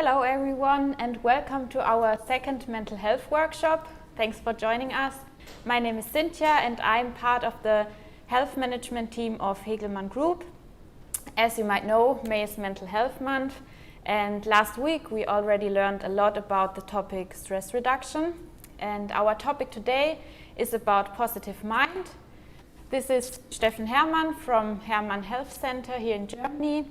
Hello everyone and welcome to our second mental health workshop. Thanks for joining us. My name is Cynthia and I'm part of the health management team of Hegelmann Group. As you might know, May is Mental Health Month, and last week we already learned a lot about the topic stress reduction, and our topic today is about positive mind. This is Steffen Herrmann from Herrmann Health Center here in Germany.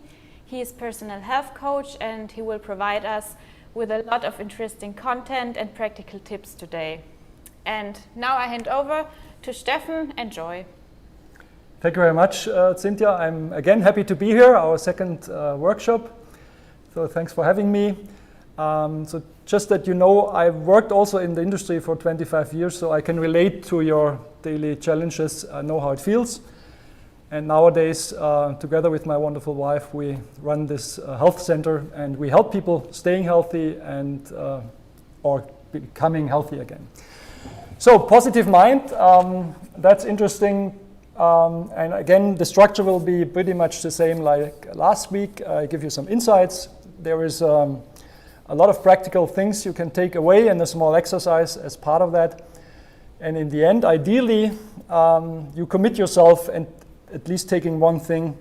He is personal health coach and he will provide us with a lot of interesting content and practical tips today. And now I hand over to Steffen. Enjoy. Thank you very much, Cynthia. I'm again happy to be here, our second workshop. So thanks for having me. So just that you know, I've worked also in the industry for 25 years, so I can relate to your daily challenges. I know how it feels. And nowadays, together with my wonderful wife, we run this health center and we help people staying healthy and or becoming healthy again. So positive mind, that's interesting. And again, the structure will be pretty much the same like last week. I give you some insights. There is a lot of practical things you can take away and a small exercise as part of that. And in the end, ideally, you commit yourself and at least taking one thing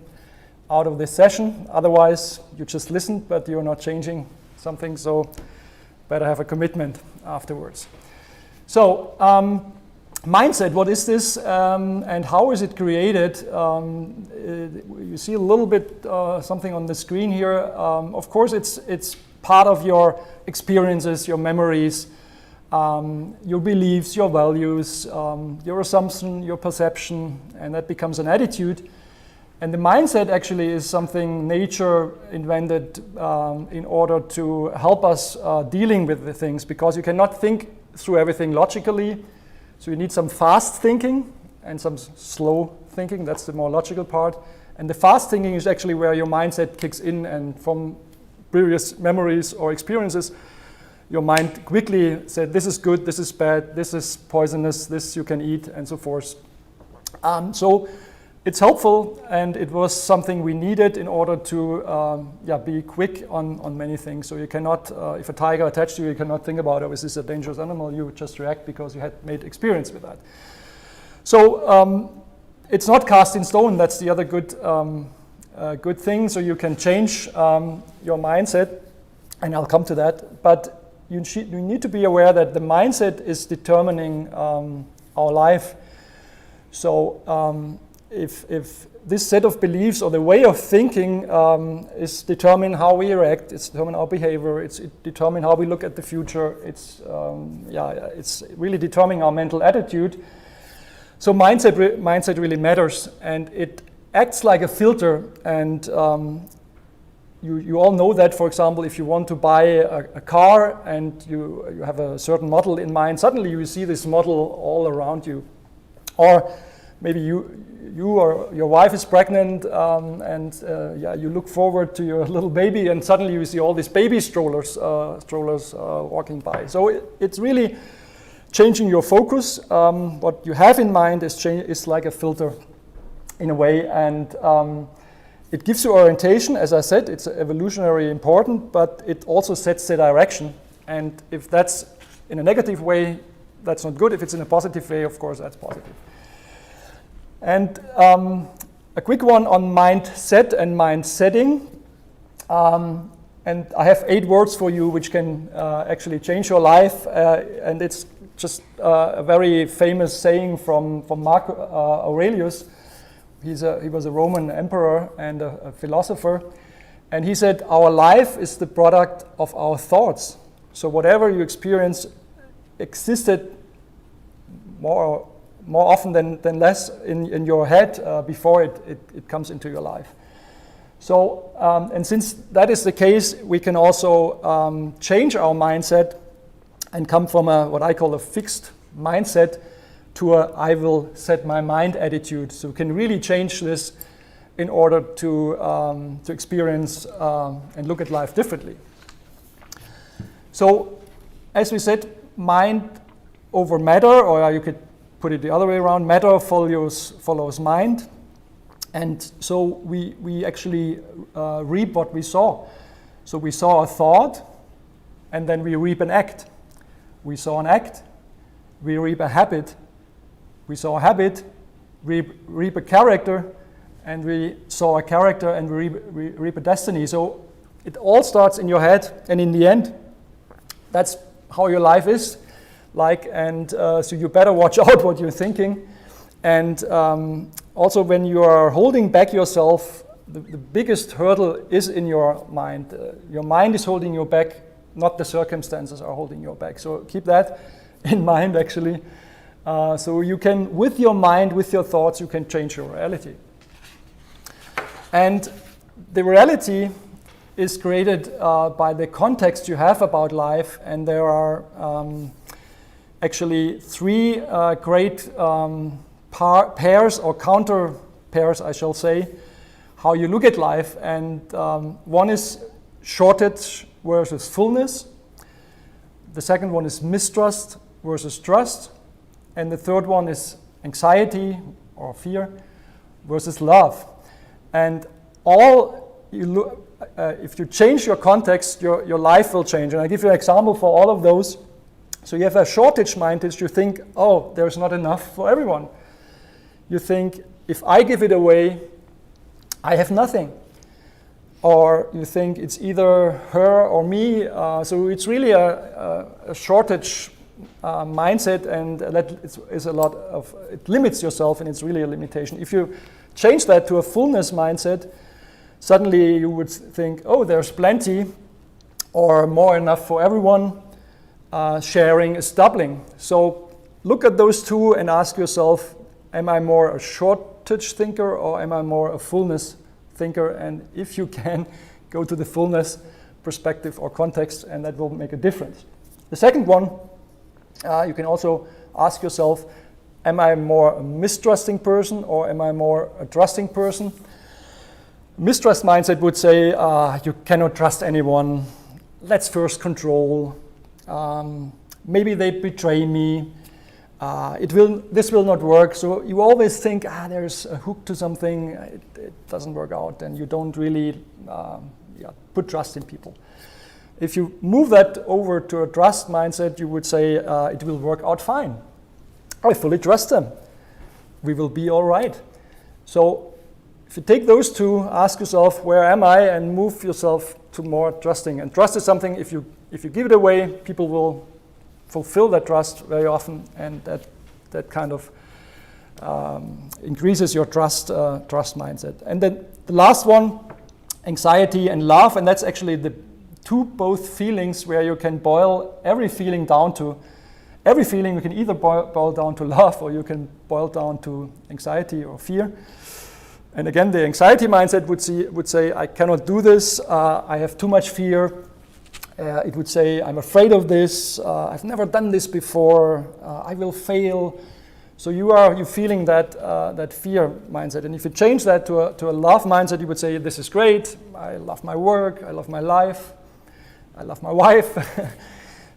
out of this session. Otherwise, you just listen, but you're not changing something. So better have a commitment afterwards. So mindset, what is this and how is it created? You see a little bit something on the screen here. Of course, it's part of your experiences, your memories, your beliefs, your values, your assumption, your perception, and that becomes an attitude. And the mindset actually is something nature invented in order to help us dealing with the things, because you cannot think through everything logically. So you need some fast thinking and some slow thinking. That's the more logical part. And the fast thinking is actually where your mindset kicks in, and from previous memories or experiences, your mind quickly said, this is good, this is bad, this is poisonous, this you can eat, and so forth. So it's helpful, and it was something we needed in order to be quick on many things. So you cannot, if a tiger attached to you, you cannot think about, oh, is this a dangerous animal? You just react because you had made experience with that. So it's not cast in stone. That's the other good thing. So you can change your mindset, and I'll come to that. But you need to be aware that the mindset is determining our life. So if this set of beliefs or the way of thinking is determine how we react, it's determine our behavior, it's determine how we look at the future, it's really determining our mental attitude. So mindset really matters, and it acts like a filter. And you all know that, for example, if you want to buy a car and you have a certain model in mind, suddenly you see this model all around you. Or maybe you or your wife is pregnant and you look forward to your little baby, and suddenly you see all these baby strollers walking by. So it's really changing your focus. What you have in mind is like a filter in a way, and it gives you orientation. As I said, it's evolutionary important, but it also sets the direction. And if that's in a negative way, that's not good. If it's in a positive way, of course, that's positive. And a quick one on mindset and mind setting. And I have 8 words for you which can actually change your life. And it's just a very famous saying from Marcus Aurelius. He was a Roman emperor and a philosopher, and he said, our life is the product of our thoughts. So whatever you experience existed more often than less in your head before it comes into your life. So, and since that is the case, we can also change our mindset and come from what I call a fixed mindset to a I will set my mind attitude. So we can really change this in order to experience and look at life differently. So as we said, mind over matter, or you could put it the other way around, matter follows mind. And so we actually reap what we saw. So we saw a thought, and then we reap an act. We sow an act, we reap a habit. We sow a habit, we reap a character, and we sow a character, and we reap a destiny. So it all starts in your head, and in the end, that's how your life is like, and so you better watch out what you're thinking. And also when you are holding back yourself, the biggest hurdle is in your mind. Your mind is holding you back, not the circumstances are holding you back. So keep that in mind, actually. So you can, with your mind, with your thoughts, you can change your reality. And the reality is created by the context you have about life, and there are actually three great pairs or counter pairs, I shall say, how you look at life. And one is shortage versus fullness. The second one is mistrust versus trust. And the third one is anxiety or fear versus love. And if you change your context, your life will change. And I give you an example for all of those. So you have a shortage mindset. You think, oh, there's not enough for everyone. You think, if I give it away, I have nothing. Or you think it's either her or me. So it's really a shortage mindset, and that is a lot of, it limits yourself, and it's really a limitation. If you change that to a fullness mindset, suddenly you would think, oh, there's plenty or more enough for everyone. Sharing is doubling. So look at those two and ask yourself, am I more a shortage thinker or am I more a fullness thinker? And if you can, go to the fullness perspective or context, and that will make a difference. The second one, you can also ask yourself, am I more a mistrusting person or am I more a trusting person? Mistrust mindset would say, you cannot trust anyone. Let's first control. Maybe they betray me. This will not work. So you always think, there's a hook to something. It doesn't work out, and you don't really put trust in people. If you move that over to a trust mindset, you would say, it will work out fine. I fully trust them. We will be all right. So if you take those two, ask yourself, where am I? And move yourself to more trusting. And trust is something, if you give it away, people will fulfill that trust very often, and that kind of increases your trust mindset. And then the last one, anxiety and love, and that's actually the both feelings where you can boil every feeling down to. Every feeling you can either boil down to love, or you can boil down to anxiety or fear. And again, the anxiety mindset would say, I cannot do this, I have too much fear. It would say, I'm afraid of this, I've never done this before, I will fail. So you're feeling that fear mindset. And if you change that to a love mindset, you would say, this is great, I love my work, I love my life, I love my wife.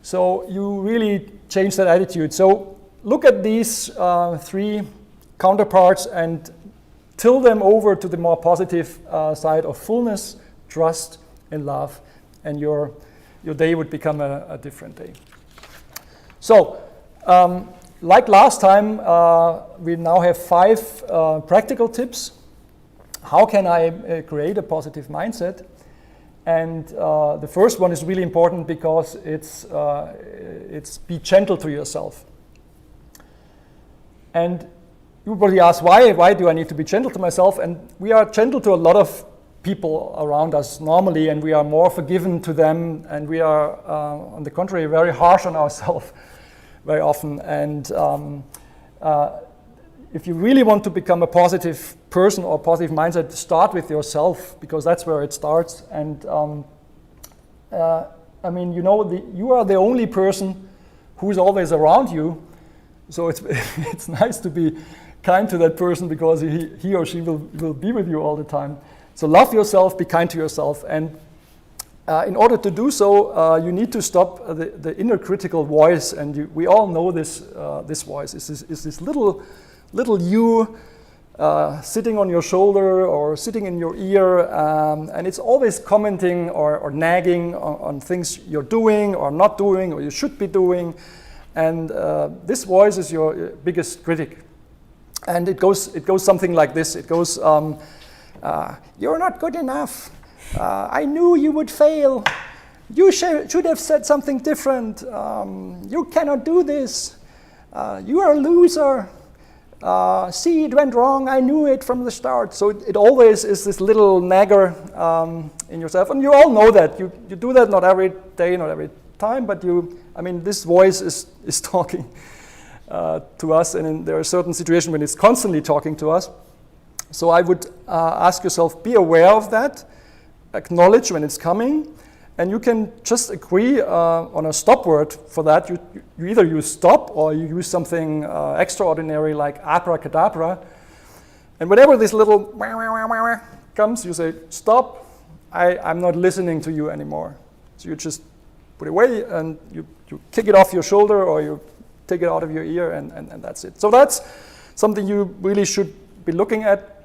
So you really change that attitude. So look at these three counterparts and tilt them over to the more positive side of fullness, trust, and love, and your day would become a different day. So, like last time, we now have 5 practical tips. How can I create a positive mindset? And the first one is really important because it's be gentle to yourself. And you probably ask, why do I need to be gentle to myself? And we are gentle to a lot of people around us normally, and we are more forgiving to them, and we are, on the contrary, very harsh on ourselves very often. And if you really want to become a positive person or positive mindset, start with yourself, because that's where it starts. And I mean, you are the only person who's always around you, so it's nice to be kind to that person, because he or she will be with you all the time. So love yourself, be kind to yourself, and in order to do so, you need to stop the inner critical voice, and we all know this voice. Is this little you sitting on your shoulder or sitting in your ear, and it's always commenting or nagging on things you're doing or not doing or you should be doing. And this voice is your biggest critic. And it goes something like this. It goes, you're not good enough. I knew you would fail. You should have said something different. You cannot do this. You are a loser. See, it went wrong. I knew it from the start. So it always is this little nagger in yourself. And you all know that. You do that not every day, not every time, but this voice is talking to us. And there are certain situations when it's constantly talking to us. So I would ask yourself, be aware of that. Acknowledge when it's coming. And you can just agree on a stop word for that. You either use stop or you use something extraordinary like abracadabra. And whenever this little comes, you say, stop, I'm not listening to you anymore. So you just put it away and you kick it off your shoulder or you take it out of your ear and that's it. So that's something you really should be looking at.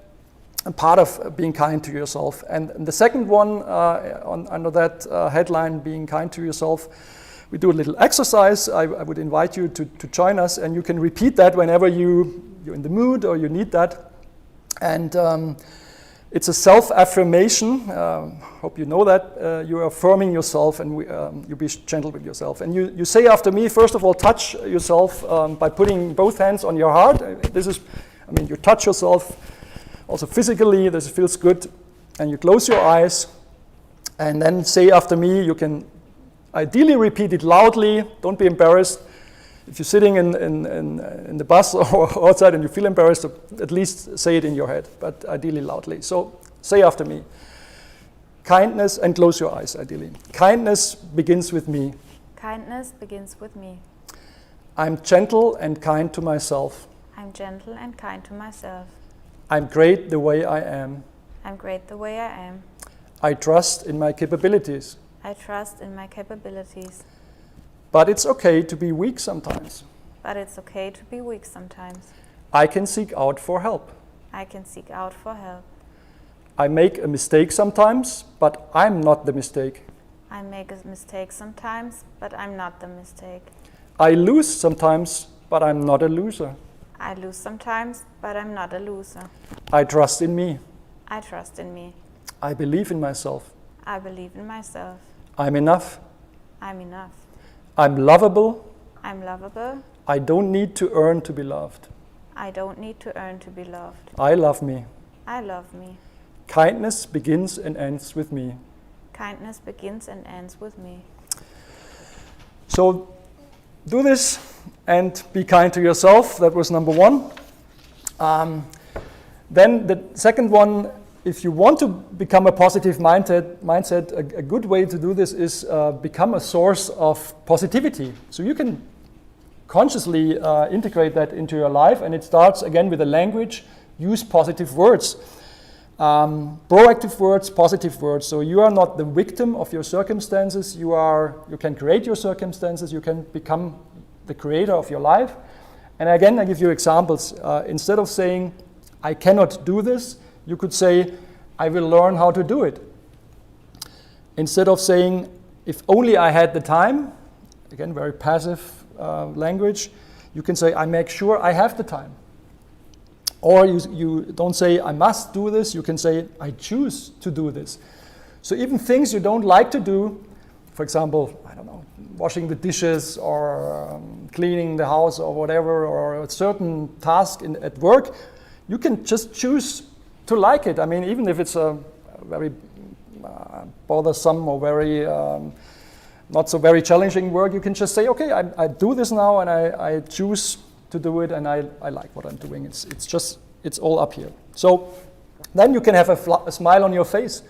And part of being kind to yourself. And the second one under that headline, being kind to yourself, we do a little exercise. I would invite you to join us, and you can repeat that whenever you're in the mood or you need that. And it's a self-affirmation. Hope you know that. You're affirming yourself, and you be gentle with yourself. And you say after me, first of all, touch yourself by putting both hands on your heart. You touch yourself. Also physically, this feels good, and you close your eyes, and then say after me. You can ideally repeat it loudly. Don't be embarrassed. If you're sitting in the bus or outside and you feel embarrassed, at least say it in your head, but ideally loudly. So say after me. Kindness, and close your eyes ideally. Kindness begins with me. Kindness begins with me. I'm gentle and kind to myself. I'm gentle and kind to myself. I'm great the way I am. I'm great the way I am. I trust in my capabilities. I trust in my capabilities. But it's okay to be weak sometimes. But it's okay to be weak sometimes. I can seek out for help. I can seek out for help. I make a mistake sometimes, but I'm not the mistake. I make a mistake sometimes, but I'm not the mistake. I lose sometimes, but I'm not a loser. I lose sometimes, but I'm not a loser. I trust in me. I trust in me. I believe in myself. I believe in myself. I'm enough. I'm enough. I'm lovable. I'm lovable. I don't need to earn to be loved. I don't need to earn to be loved. I love me. I love me. Kindness begins and ends with me. Kindness begins and ends with me. So do this and be kind to yourself. That was number one. Then the second one, if you want to become a positive mindset, a good way to do this is become a source of positivity. So you can consciously integrate that into your life, and it starts again with the language. Use positive words. Proactive words, positive words. So you are not the victim of your circumstances. You can create your circumstances. You can become the creator of your life. And again, I give you examples. Instead of saying, I cannot do this, you could say, I will learn how to do it. Instead of saying, if only I had the time, again, very passive language, you can say, I make sure I have the time. Or you don't say, I must do this, you can say, I choose to do this. So even things you don't like to do, for example, I don't know, washing the dishes or cleaning the house or whatever, or a certain task at work, you can just choose to like it. I mean, even if it's a very bothersome or very not so very challenging work, you can just say, okay, I do this now and I choose to do it, and I like what I'm doing. It's all up here. So then you can have a smile on your face.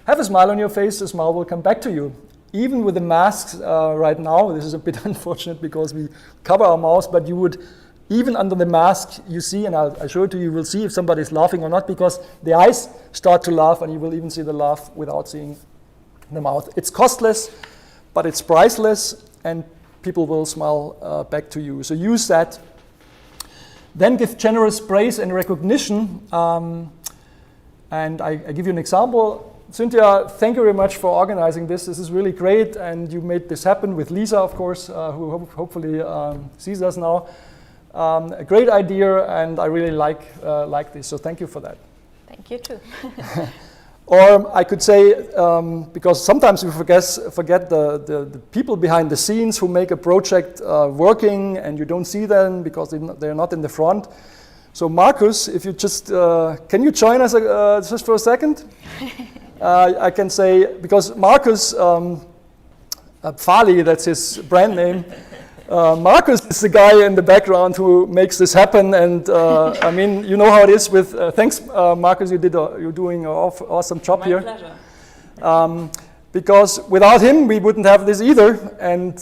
Have a smile on your face, the smile will come back to you. Even with the masks right now, this is a bit unfortunate because we cover our mouths, but you would, even under the mask, you see, and I'll show it to you, you will see if somebody's laughing or not, because the eyes start to laugh, and you will even see the laugh without seeing the mouth. It's costless, but it's priceless, and people will smile back to you. So use that. Then give generous praise and recognition. And I give you an example. Cynthia, thank you very much for organizing this. This is really great, and you made this happen with Lisa, of course, who hopefully sees us now. A great idea, and I really like this. So thank you for that. Thank you too. Or I could say, because sometimes we forget the people behind the scenes who make a project working, and you don't see them because they're not in the front. So Marcus, if you just can you join us just for a second? I can say, because Marcus Fali, that's his brand name. Marcus is the guy in the background who makes this happen, and I mean, you know how it is with. Thanks, Marcus. You're doing an awesome job here. My pleasure. Because without him, we wouldn't have this either. And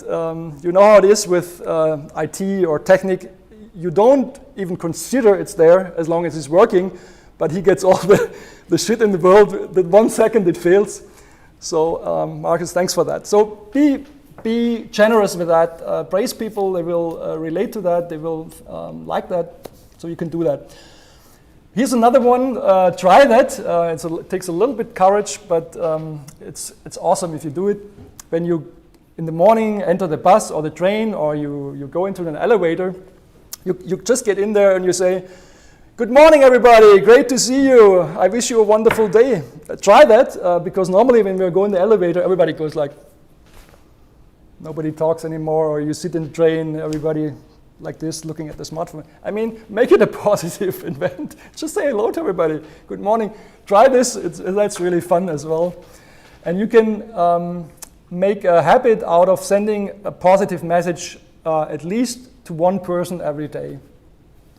you know how it is with IT or technique. You don't even consider it's there as long as it's working, but he gets all the shit in the world. That 1 second it fails. So Marcus, thanks for that. So be generous with that. Praise people. They will relate to that. They will like that. So you can do that. Here's another one. Try that. It takes a little bit courage, but it's awesome if you do it. When you in the morning enter the bus or the train, or you go into an elevator, you just get in there and you say, "Good morning, everybody. Great to see you. I wish you a wonderful day." Try that, because normally when we go in the elevator, everybody goes like, nobody talks anymore, or you sit in the train, everybody like this, looking at the smartphone. I mean, make it a positive event. Just say hello to everybody. Good morning. Try this. That's really fun as well. And you can make a habit out of sending a positive message at least to one person every day.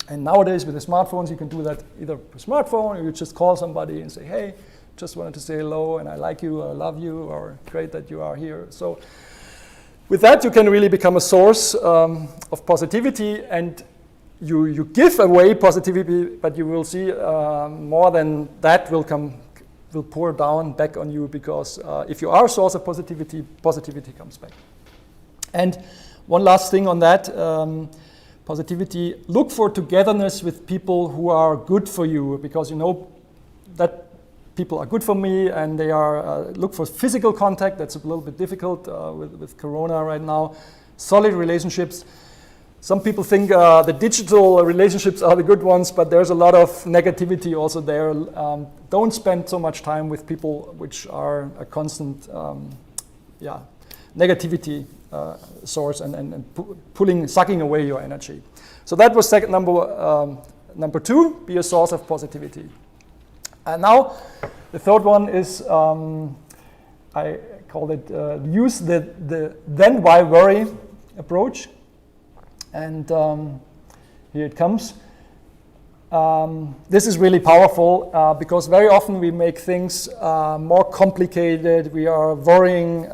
And nowadays with the smartphones, you can do that either per smartphone, or you just call somebody and say, "Hey, just wanted to say hello, and I like you, I love you," or "Great that you are here." So with that, you can really become a source of positivity, and you give away positivity, but you will see more than that will pour down back on you, because if you are a source of positivity, positivity comes back. And one last thing on that, positivity, look for togetherness with people who are good for you, because you know that people are good for me, and they are, look for physical contact. That's a little bit difficult with Corona right now. Solid relationships. Some people think the digital relationships are the good ones, but there's a lot of negativity also there. Don't spend so much time with people which are a constant negativity source and sucking away your energy. So that was number 2, be a source of positivity. And now the third one is, I call it, use the then why worry approach. And here it comes. This is really powerful because very often we make things more complicated. We are worrying,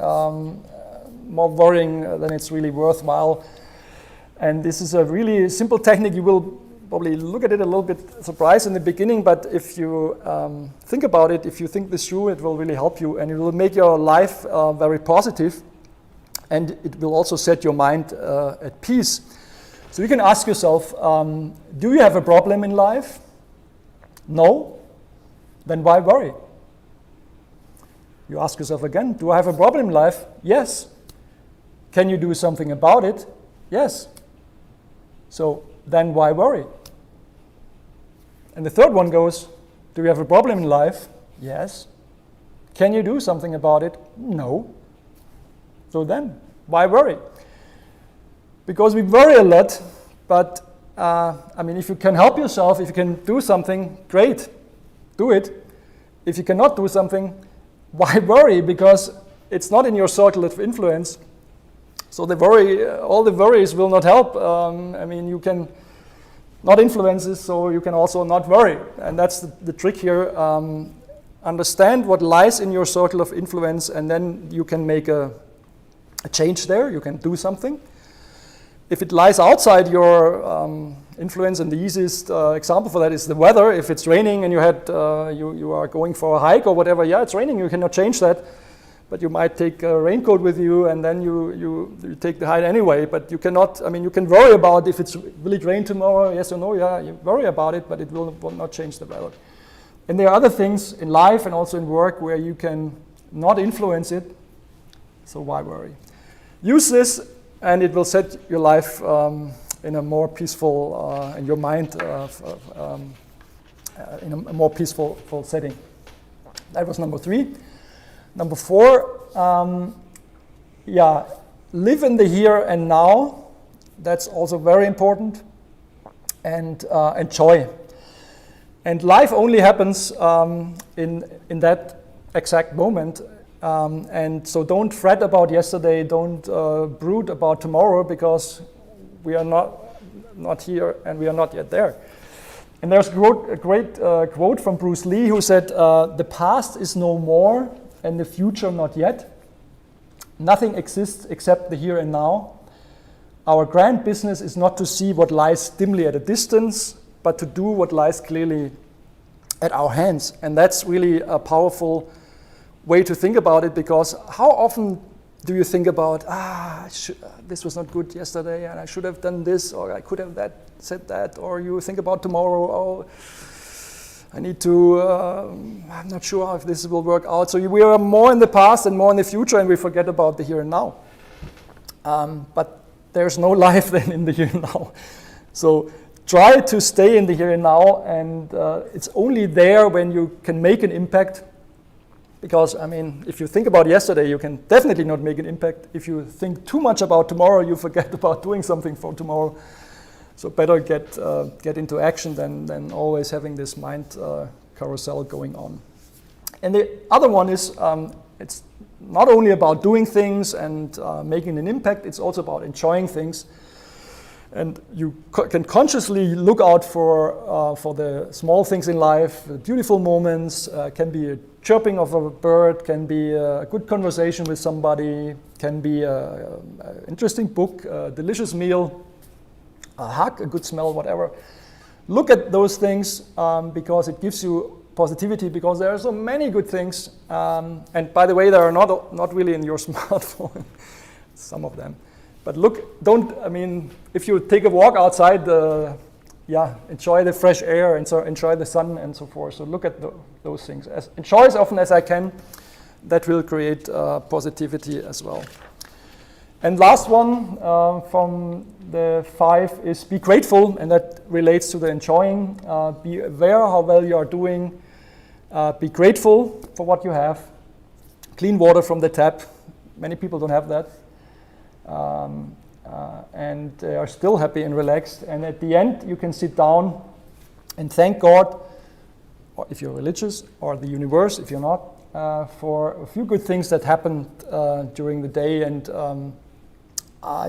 more worrying than it's really worthwhile. And this is a really simple technique. You will probably look at it a little bit surprised in the beginning, but if you think about it, if you think this through, it will really help you, and it will make your life very positive, and it will also set your mind at peace. So you can ask yourself, do you have a problem in life? No? Then why worry? You ask yourself again, do I have a problem in life? Yes. Can you do something about it? Yes. So then why worry? And the third one goes, do you have a problem in life? Yes. Can you do something about it? No. So then, why worry? Because we worry a lot, but I mean, if you can help yourself, if you can do something, great, do it. If you cannot do something, why worry? Because it's not in your circle of influence. So the worry, all the worries will not help. I mean, you can not influence it, so you can also not worry. And that's the trick here. Understand what lies in your circle of influence, and then you can make a change there. You can do something. If it lies outside your influence, and the easiest example for that is the weather. If it's raining and you are going for a hike or whatever, yeah, it's raining, you cannot change that. but you might take a raincoat with you, and then you take the hike anyway. But you cannot. I mean, you can worry about if will it rain tomorrow, yes or no. Yeah, you worry about it, but it will not change the weather. And there are other things in life and also in work where you can not influence it. So why worry? Use this, and it will set your life in a more peaceful, and your mind in a more peaceful setting. That was number 3. Number 4, live in the here and now. That's also very important. And enjoy. And life only happens in that exact moment. And so don't fret about yesterday. Don't brood about tomorrow, because we are not here and we are not yet there. And there's a great quote from Bruce Lee, who said, "The past is no more, and the future not yet. Nothing exists except the here and now. Our grand business is not to see what lies dimly at a distance, but to do what lies clearly at our hands." And that's really a powerful way to think about it, because how often do you think about, this was not good yesterday, and I should have done this, or I could have said that, or you think about tomorrow, I need to, I'm not sure if this will work out. So we are more in the past and more in the future, and we forget about the here and now. But there's no life then in the here and now. So try to stay in the here and now, and it's only there when you can make an impact. Because, I mean, if you think about yesterday, you can definitely not make an impact. If you think too much about tomorrow, you forget about doing something for tomorrow. So better get into action than always having this mind carousel going on. And the other one is, it's not only about doing things and making an impact, it's also about enjoying things. And you can consciously look out for the small things in life, the beautiful moments. Can be a chirping of a bird, can be a good conversation with somebody, can be an interesting book, a delicious meal, a hug, a good smell, whatever. Look at those things because it gives you positivity, because there are so many good things. And by the way, they are not really in your smartphone, some of them. But look, if you take a walk outside, enjoy the fresh air and so enjoy the sun and so forth. So look at those things. Enjoy as often as I can. That will create positivity as well. And last one from the 5 is be grateful, and that relates to the enjoying. Be aware how well you are doing. Be grateful for what you have. Clean water from the tap. Many people don't have that. And they are still happy and relaxed. And at the end, you can sit down and thank God, or if you're religious, or the universe if you're not, for a few good things that happened during the day. And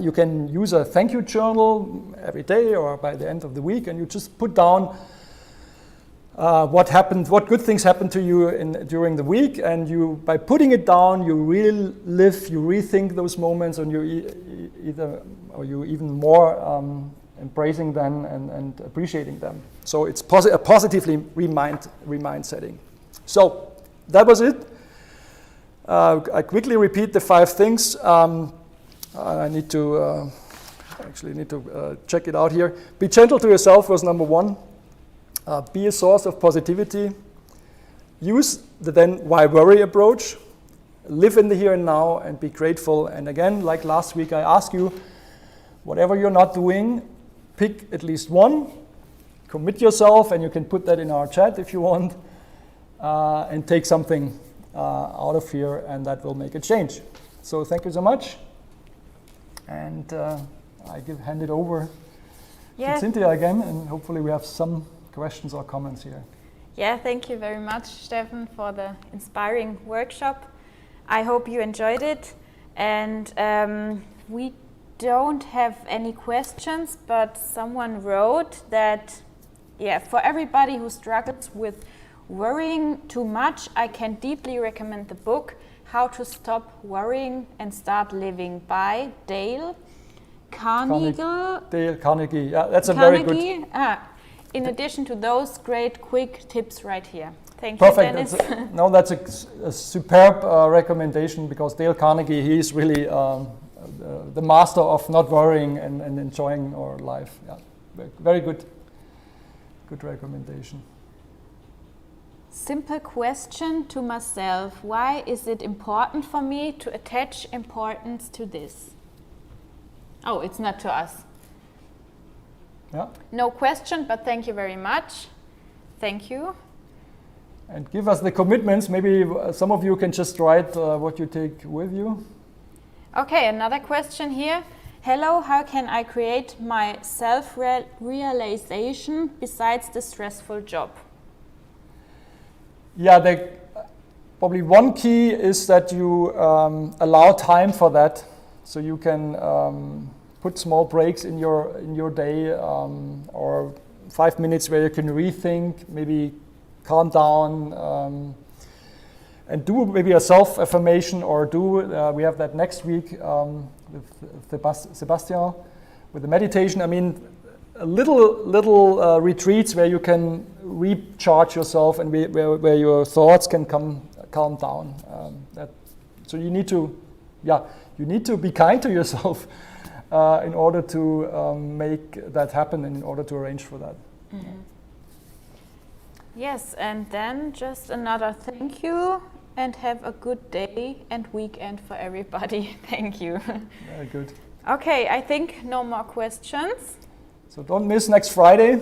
you can use a thank you journal every day or by the end of the week, and you just put down what good things happened to you during the week, and you, by putting it down, you relive, you rethink those moments, and you even more embracing them and appreciating them. So it's a positively remind setting. So that was it. I quickly repeat the 5 things. I need to check it out here. Be gentle to yourself was number 1. Be a source of positivity. Use the then why worry approach. Live in the here and now and be grateful. And again, like last week, I ask you, whatever you're not doing, pick at least one, commit yourself, and you can put that in our chat if you want, and take something out of here, and that will make a change. So thank you so much. And I hand it over to Cynthia again, and hopefully we have some questions or comments here. Yeah, thank you very much, Steffen, for the inspiring workshop. I hope you enjoyed it. And we don't have any questions, but someone wrote that, for everybody who struggles with worrying too much, I can deeply recommend the book How to Stop Worrying and Start Living by Dale Carnegie. Dale Carnegie, yeah, that's a very good. In addition to those great quick tips right here. Thank you, Perfect. Dennis. That's a superb recommendation, because Dale Carnegie, he is really the master of not worrying and enjoying our life. Yeah, very good. Good recommendation. Simple question to myself. Why is it important for me to attach importance to this? Oh, it's not to us. Yeah. No question, but thank you very much. Thank you. And give us the commitments. Maybe some of you can just write what you take with you. Okay, another question here. Hello, how can I create my self-realization besides the stressful job? Yeah, probably one key is that you allow time for that, so you can put small breaks in your day, or 5 minutes where you can rethink, maybe calm down, and do maybe a self-affirmation, or we have that next week with Sebastian with the meditation. I mean, little retreats where you can recharge yourself and where your thoughts can calm down. So you need to be kind to yourself in order to make that happen and in order to arrange for that. Mm-hmm. Yes, and then just another thank you, and have a good day and weekend for everybody. Thank you. Very good. Okay, I think no more questions. So don't miss next Friday.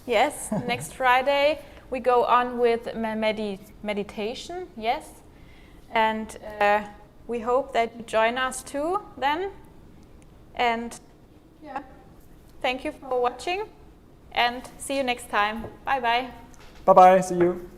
Yes, next Friday we go on with meditation, yes. And we hope that you join us too then. And yeah, thank you for watching, and see you next time. Bye bye. Bye bye, see you.